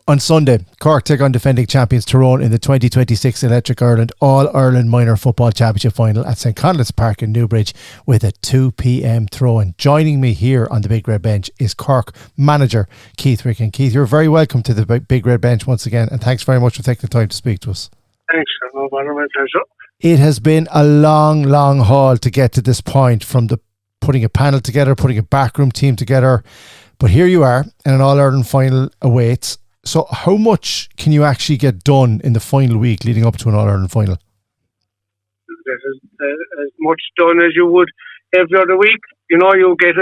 on Sunday, Cork take on defending champions Tyrone in the 2026 Electric Ireland All-Ireland Minor Football Championship Final at St Conleth Park in Newbridge with a 2 p.m. throw-in. Joining me here on the Big Red Bench is Cork manager Keith Ricken. Keith, you're very welcome to the Big Red Bench once again, and thanks very much for taking the time to speak to us. Thanks, no bother, my pleasure. It has been a long haul to get to this point, from the putting a panel together, putting a backroom team together. But here you are, and an All-Ireland final awaits. So how much can you actually get done in the final week leading up to an All-Ireland final? There's as much done as you would every other week. You know, you'll be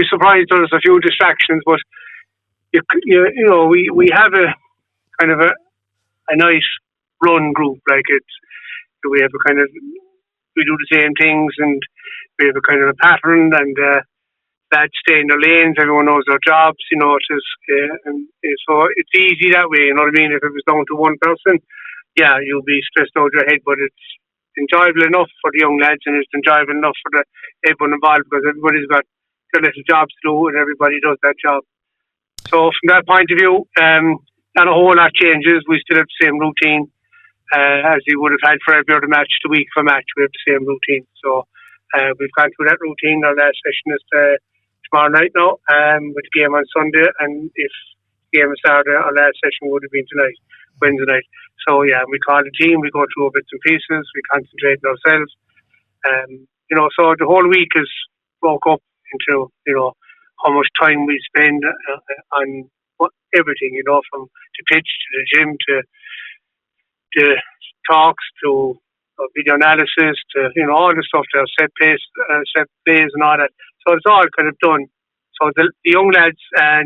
surprised there's a few distractions, but you know, we have a kind of a nice run group. Like we have a kind of, we do the same things, and we have a kind of a pattern, and lads stay in their lanes, everyone knows their jobs, you know, so it's easy that way, you know what I mean? If it was down to one person, yeah, you'll be stressed out your head, but it's enjoyable enough for the young lads, and it's enjoyable enough for everyone involved, because everybody's got their little jobs to do, and everybody does that job. So from that point of view, not a whole lot changes. We still have the same routine as you would have had for every other match. The week for match, we have the same routine. So we've gone through that routine. Our last session is tomorrow night now, with the game on Sunday, and if the game started, our last session would have been tonight, Wednesday night. So yeah, we call the team, we go through bits and pieces, we concentrate on ourselves. You know, so the whole week is broke up into, you know, how much time we spend on everything, you know, from the pitch to the gym to the talks to video analysis to, you know, all the stuff there, set plays and all that. So it's all kind of done. So the young lads are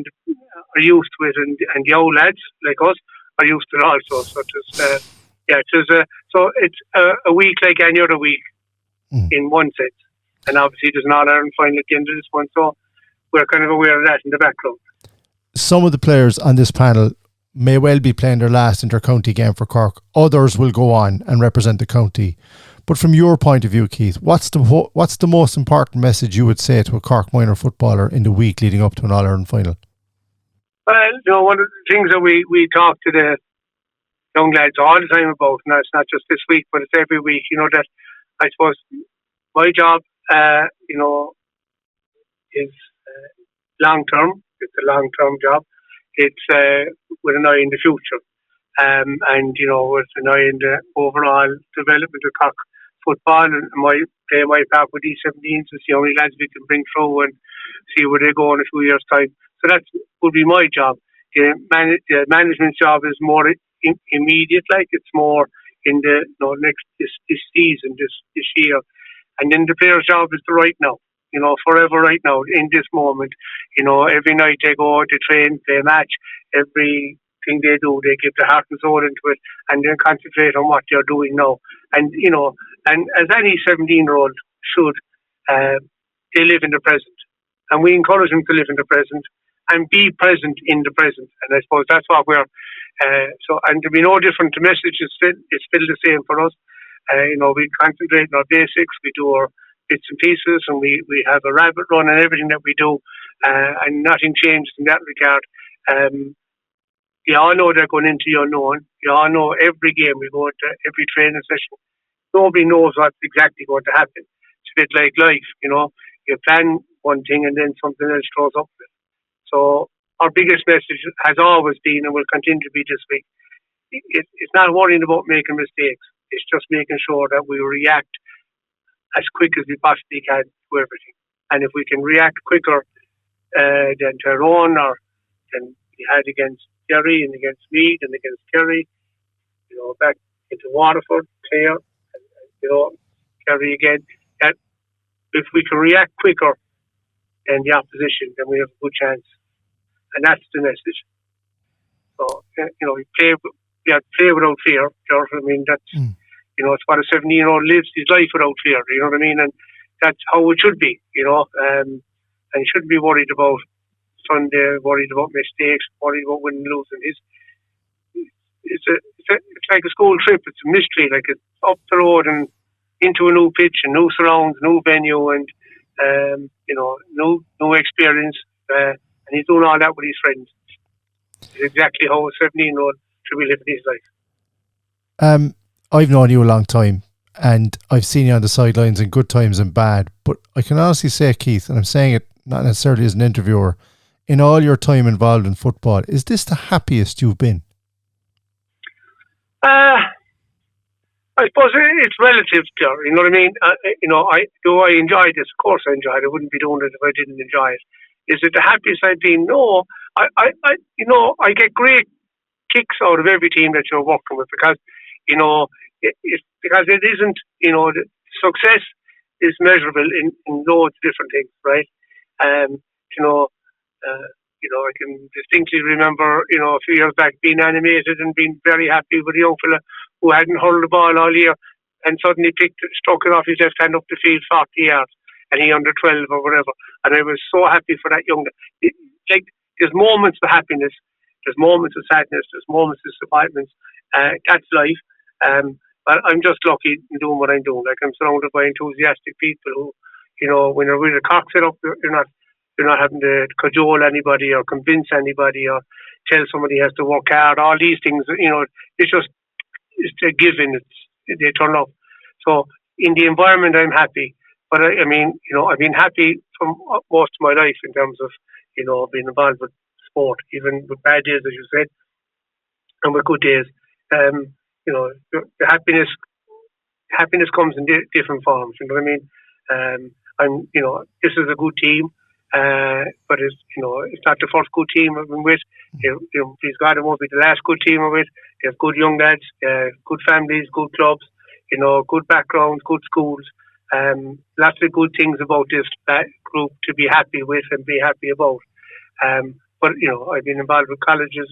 used to it, and the old lads like us are used to it also. So it's a week like any other week in one sense. And obviously there's an All-Ireland final at the end of this one, so we're kind of aware of that in the background. Some of the players on this panel may well be playing their last inter-county game for Cork. Others will go on and represent the county. But from your point of view, Keith, what's the most important message you would say to a Cork minor footballer in the week leading up to an All-Ireland final? Well, you know, one of the things that we talk to the young lads all the time about, and it's not just this week, but it's every week, you know, that I suppose my job, you know, is long-term. It's a long-term job. It's with an eye in the future. And, you know, with an eye in the overall development of Cork football, and play my part with D17s to see how many lads we can bring through and see where they go in a few years' time. So that would be my job. The management job is more immediate, like it's more in the this season, this year. And then the player's job is the right now, you know, forever right now, in this moment. You know, every night they go out, they train, play a match, everything they do, they give their heart and soul into it, and then concentrate on what they're doing now. And, you know, and as any 17-year-old should, they live in the present. And we encourage them to live in the present and be present in the present. And I suppose that's what we're, and to be no different, the message is still the same for us. You know, we concentrate on our basics, we do our bits and pieces, and we have a rabbit run and everything that we do, and nothing changed in that regard. You all know they're going into the unknown. You all know every game we go into, every training session, nobody knows what's exactly going to happen. It's a bit like life, you know. You plan one thing and then something else throws up. So our biggest message has always been, and will continue to be this week, it's not worrying about making mistakes. It's just making sure that we react as quick as we possibly can to everything. And if we can react quicker than Tyrone or than we had against Kerry and against Meath and against Kerry, you know, back into Waterford, Clare, and you know, Kerry again, that if we can react quicker than the opposition, then we have a good chance. And that's the message. So, you know, we play without fear. I mean, that's, you know, it's what a 17-year-old lives his life without fear, you know what I mean? And that's how it should be, you know. And you shouldn't be worried about Sunday, worried about mistakes, worried about winning and losing. It's like a school trip. It's a mystery. Like, it's up the road and into a new pitch and new surrounds, new venue, and you know, new experience. And he's doing all that with his friends. is exactly how a 17-year-old should be living his life. I've known you a long time, and I've seen you on the sidelines in good times and bad, but I can honestly say, Keith, and I'm saying it not necessarily as an interviewer, in all your time involved in football, is this the happiest you've been? I suppose it's relative, you know what I mean? I enjoy this? Of course I enjoy it. I wouldn't be doing it if I didn't enjoy it. Is it the happiest I've been? No. I get great kicks out of every team that you're working with because, because it isn't, the success is measurable in loads of different things, right? I can distinctly remember, a few years back being animated and being very happy with a young fella who hadn't hurled the ball all year and suddenly struck it off his left hand up the field 40 yards and he under 12 or whatever. And I was so happy for that young guy. There's moments of happiness, there's moments of sadness, there's moments of disappointments. That's life. But I'm just lucky in doing what I'm doing. Like, I'm surrounded by enthusiastic people who, when you're with a cock set up, you're not having to cajole anybody or convince anybody or tell somebody has to work hard. All these things, it's a given. They turn up. So in the environment, I'm happy. But I've been happy from most of my life in terms of, being involved with sport, even with bad days, as you said, and with good days. The happiness comes in different forms. You know what I mean? This is a good team. But it's not the first good team I've been with. Please God, it won't be the last good team I'm with. They have good young lads, good families, good clubs, good backgrounds, good schools. Lots of good things about this group to be happy with and be happy about. But I've been involved with colleges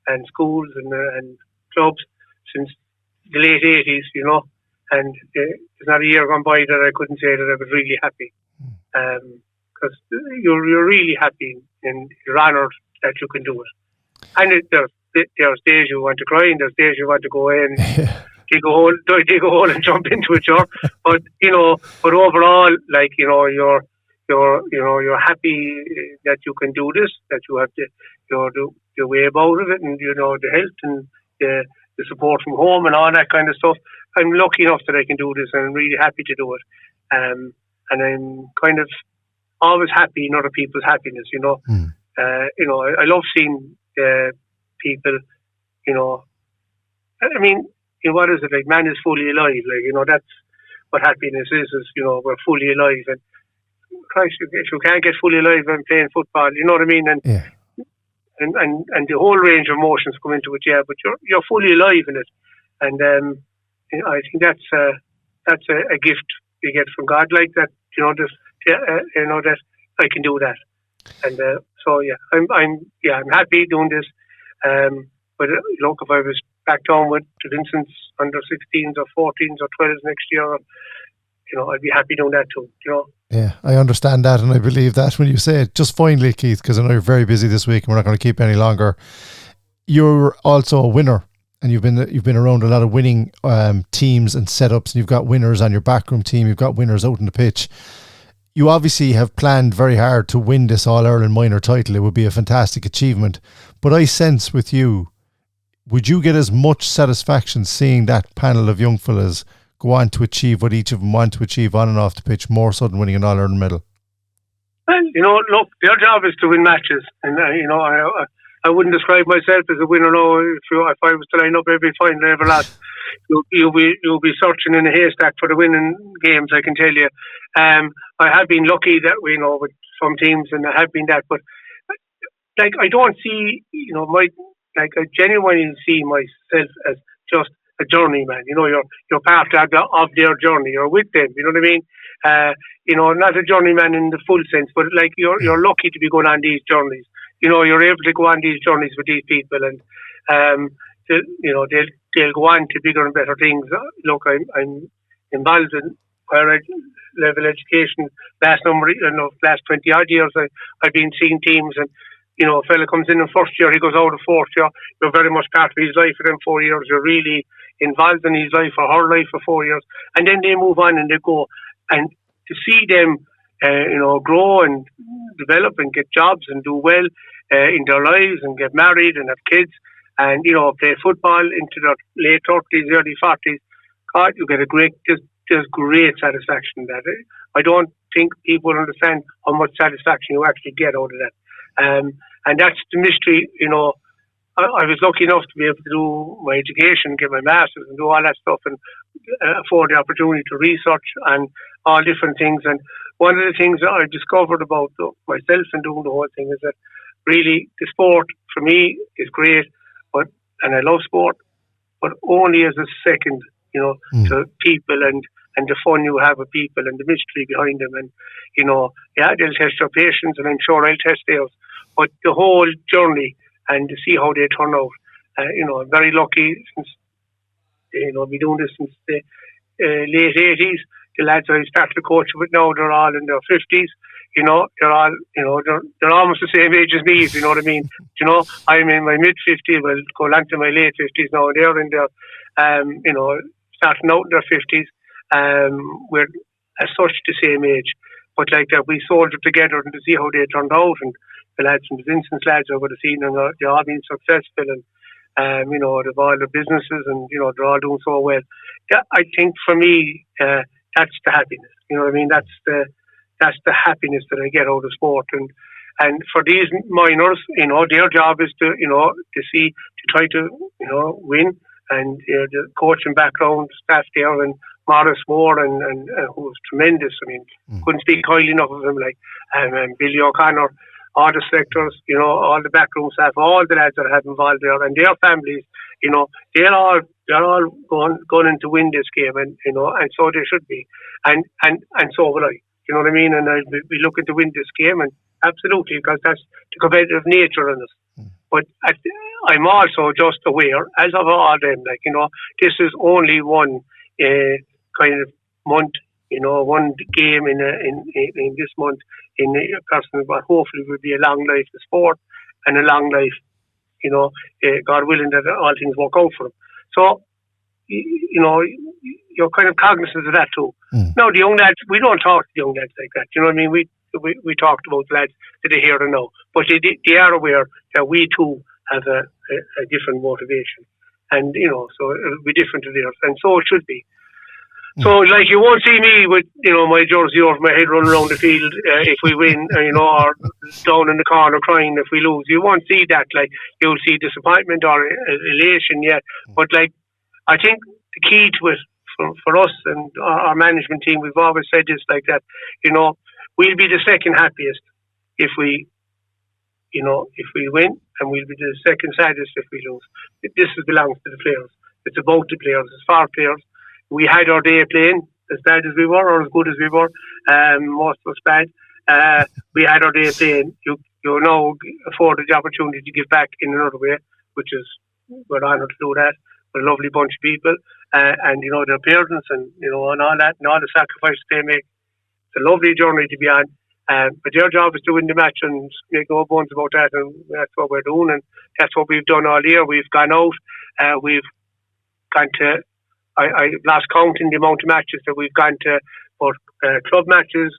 and schools and clubs since the late 80s, and there's not a year gone by that I couldn't say that I was really happy. Because you're really happy and you're honoured that you can do it. And there's days you want to cry and there's days you want to go in, dig a hole and jump into a jar. But but overall, you're happy that you can do this, that you have the way about it, and the health and the support from home and all that kind of stuff. I'm lucky enough that I can do this, and I'm really happy to do it. And I'm kind of always happy in other people's happiness, I love seeing people, what is it, like, man is fully alive, that's what happiness is, we're fully alive. And Christ, if you can't get fully alive when playing football, you know what I mean? And and the whole range of emotions come into it, but you're fully alive in it. And I think that's a gift you get from God, like that, that I can do that. And I'm happy doing this. But if I was back down with, for instance, under 16s or 14s or 12s next year, I'd be happy doing that too. Yeah, I understand that, and I believe that when you say it. Just finally, Keith, because I know you're very busy this week, and we're not going to keep any longer. You're also a winner, and you've been around a lot of winning teams and setups, and you've got winners on your backroom team. You've got winners out on the pitch. You obviously have planned very hard to win this All-Ireland minor title. It would be a fantastic achievement. But I sense with you, would you get as much satisfaction seeing that panel of young fellas go on to achieve what each of them want to achieve on and off the pitch, more so than winning an All-Ireland medal? Well, look, their job is to win matches. And, I wouldn't describe myself as a winner now. If I was to line up every final I ever lost, you'll be searching in a haystack for the winning games, I can tell you. I have been lucky that with some teams, and I have been that, but I don't see I genuinely see myself as just a journeyman. You're part of their journey. You're with them. You know what I mean? Not a journeyman in the full sense, but you're lucky to be going on these journeys. You're able to go on these journeys with these people, and they'll go on to bigger and better things. Look, I'm involved in higher level education. Last 20 odd years, I've been seeing teams, and a fella comes in first year, he goes out in fourth year. You're very much part of his life for them 4 years. You're really involved in his life or her life for 4 years, and then they move on and they go. And to see them, grow and develop and get jobs and do well in their lives and get married and have kids and, play football into their late 30s, early 40s. God, you get there's great satisfaction in that. I don't think people understand how much satisfaction you actually get out of that. And that's the mystery, I was lucky enough to be able to do my education, get my master's and do all that stuff and afford the opportunity to research and all different things. And one of the things that I discovered about myself and doing the whole thing is that really the sport for me is great, and I love sport, but only as a second, to people and the fun you have with people and the mystery behind them. And, they'll test your patience and I'm sure I'll test theirs. But the whole journey and to see how they turn out, I'm very lucky since, I've been doing this since the late 80s. The lads I started to coach with now, they're all in their 50s. They're all, they're almost the same age as me, if you know what I mean. I'm in my mid-50s, well, going on to my late 50s now. They're in their, starting out in their 50s. We're as such the same age. But like that, we soldiered together and to see how they turned out. And the lads from the Vincent's lads I would have seen, and they've all been successful. And, they've all their businesses and, they're all doing so well. I think for me, that's the happiness. You know what I mean? That's the happiness that I get out of sport. And for these minors, their job is to try to, win. And the coaching background staff there and Morris Moore and who was tremendous. I mean, couldn't speak highly enough of him. Like Billy O'Connor, all the selectors, all the backroom staff, all the lads that have involved there, and their families, they're all going to win this game, and and so they should be, and so will I. You know what I mean? And I'll be looking to win this game, and absolutely, because that's the competitive nature in us. But I'm also just aware, as of all them, this is only one kind of month, one game in this month in a person, but hopefully will be a long life of sport and a long life, God willing that all things work out for them. So, you're kind of cognizant of that too. Now, the young lads, we don't talk to the young lads like that. You know what I mean? We talked about the lads that are here and now, but they are aware that we too have a different motivation, and so it'll be different to theirs, and so it should be. So, you won't see me with, my jersey over my head running around the field if we win, or down in the corner crying if we lose. You won't see that. You'll see disappointment or elation, yeah. But, I think the key to it for us and our management team, we've always said this like that, we'll be the second happiest if we win, and we'll be the second saddest if we lose. This belongs to the players. It's about the players. It's for players. We had our day playing, as bad as we were, or as good as we were. Most of us bad. We had our day playing. You now afforded the opportunity to give back in another way, which is, we're honoured to do that. We're a lovely bunch of people, and their parents, and and all that, and all the sacrifices they make. It's a lovely journey to be on. But their job is to win the match and make no bones about that, and that's what we're doing, and that's what we've done all year. We've gone out, we've gone to. I lost count in the amount of matches that we've gone to, both club matches,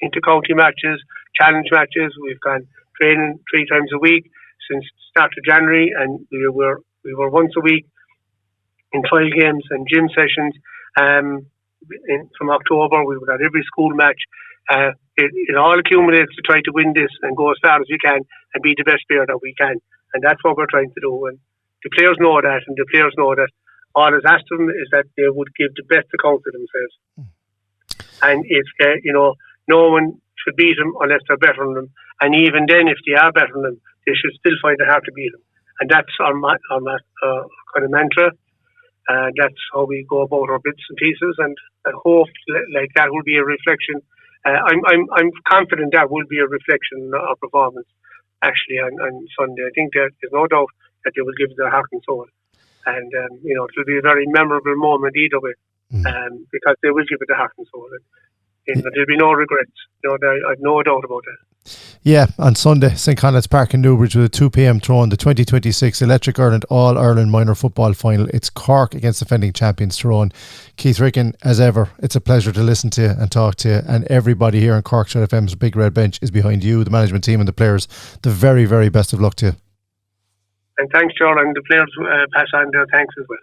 inter-county matches, challenge matches. We've gone training 3 times a week since the start of January, and we were once a week in trial games and gym sessions. From October, we were at every school match. It all accumulates to try to win this and go as far as we can and be the best player that we can, and that's what we're trying to do. And the players know that, and the players know that. All is asked of them is that they would give the best account of themselves. And if no one should beat them unless they're better than them. And even then, if they are better than them, they should still find it hard to beat them. And that's our kind of mantra. That's how we go about our bits and pieces. And I hope that will be a reflection. I'm confident that will be a reflection of our performance actually on Sunday. I think there's no doubt that they will give their heart and soul. And, it will be a very memorable moment either way, because they will give it the heart and soul. And, There'll be no regrets. I've no doubt about that. Yeah, on Sunday, St Conleth's Park in Newbridge with a 2 p.m. throw on the 2026 Electric Ireland All-Ireland Minor Football Final. It's Cork against defending champions Tyrone. Keith Ricken, as ever, it's a pleasure to listen to you and talk to you, and everybody here in Cork Shred FM's Big Red Bench is behind you, the management team and the players. The very, very best of luck to you. And thanks, John, and the players pass on their thanks as well.